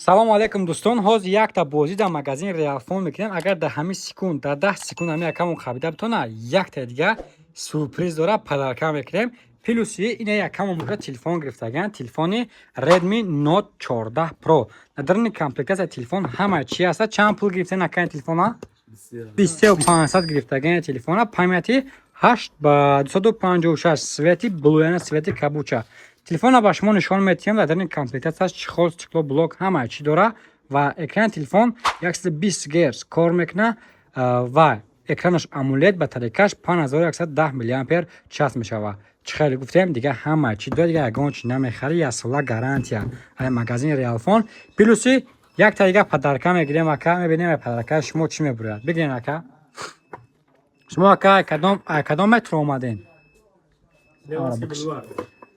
салому алайкум дӯстон. ҳозир якта бозӣ дар магазини Realphone мекунем. Агар дар ҳамин секунд, дар 10 секунд ҳамин акамон хабида битона, якта дига сюрприз дора падарка мекунем. Плюси ина якамон мука телефон гирифтаган, телефони Redmi Note 14 Pro. Дар ин комплектация телефон ҳама чи аст. Чанд пул гирифтан акан телефона? 23500 гирифтаган телефона. Памяти 8 ба 256, свети блуяна, свети кабуча. Телефона ба шумо нишон метиҳам. Дар ин комплектацияш чихол, стекло, блок ҳама чи дора ва экрани телефон 120 Гц кор мекуна ва экранаш AMOLED ба тарикаш 5110 мАh част мешава. Чӣ хеле гуфтем дига ҳама чи дора, дига ягон чи намехари, як сола гарантия. ай магазини Realphone. Плюси якта дига падарка мегирем ака. мебинем падарка шумо чӣ мебурад. Бигирен ака. шумо ака кадом метро омаден?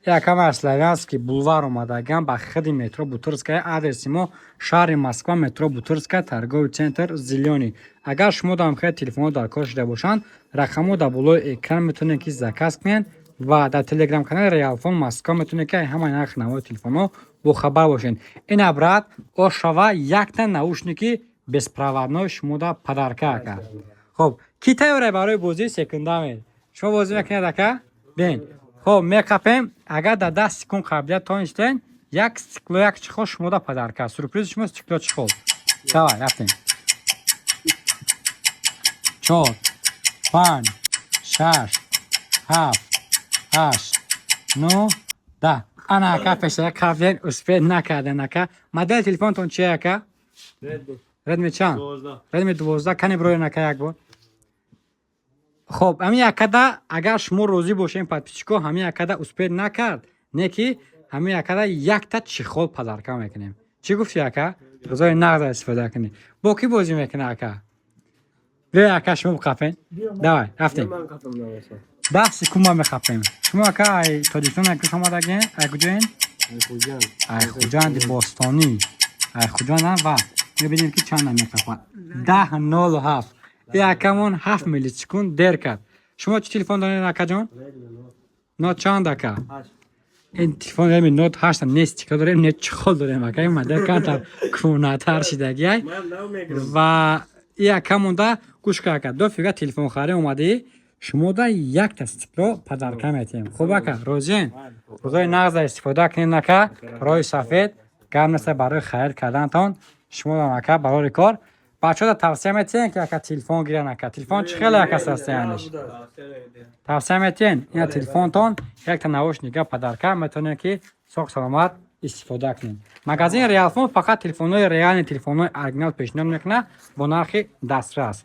Якама Славянский бульвар омадаган ба хиди метро Бутырская. Адреси мо шаҳри Москва, метро Бутырская, торговый центр Зелёный. Агар шумо дар мохи телефон дар кор шуда бошанд, рақамҳо дар болои экран метавонед ки заказ кунед ва дар телеграм канали Realphone Москва метавонед ки ҳама нархи навои телефонҳо бохабар бошед. Ина брат ошава якта наушники беспроводной шумо дар падарка ака. Хоб, ки тайёре барои бозии секундаме? Шумо бозӣ мекунед ака? Бин. Хоб, мекапем. Агар дар 10 секунд қабилият тонистен, як стекло, як чихол шумо дар падарка. Сюрпризи шумо стекло чихол. Давай, рафтем. 4 5 6 7 8 9 10. Ана ака пешара қабилият успед накарден ака. Модели телефонтон чие ака? Redmi чанд? Redmi 12. Кани брои ака як бор. خب همین یکدا اگر شما روزی باشین подписчико همین یکدا успед накард не ки همین یکدا якта чихол падарка мекунем. Чӣ гуфти ака? розои нағд истифода кунем. бо ки бозӣ мекуна ака? бе ака шумо бихапен. давай рафтем. 10 секунд ма мехапем. шумо ака ай тоҷикистон ак омадаген? ай куҷоен? ай хуҷанди бостони. ай хуҷанам ва мебинем ки чанд мехапад. 10:07. якамон 7 миллисекунд дер кард. шумо чӣ телефон доред акаҷон? Note чанд ака? ин телефон Redmi Note 8 не стекло дорем, не чихол дорем ака. ин модель кантар кӯнатар шидагӣ ай. ва якамонда гӯш кар ака. ду фига телефон харӣ омадӣ. шумо да якта стекло падарка метиҳем. хуб ака, розиен? розои нағза истифода кунед ака. рои сафед гам неста барои харид кардантон. шумо дам ака барори кор. бачаҳо тавсия метиҳен ки ака телефон гиран ака. телефон чӣ хеле ака састаяниш? тавсия метиҳен ина телефонтон якта наушника падарка метавонед ки соҳ саломат истифода кунед. магазини Realphone фақат телефонҳои реални телефонҳои оригинал пешниҳод мекунад бо нархи дастрас.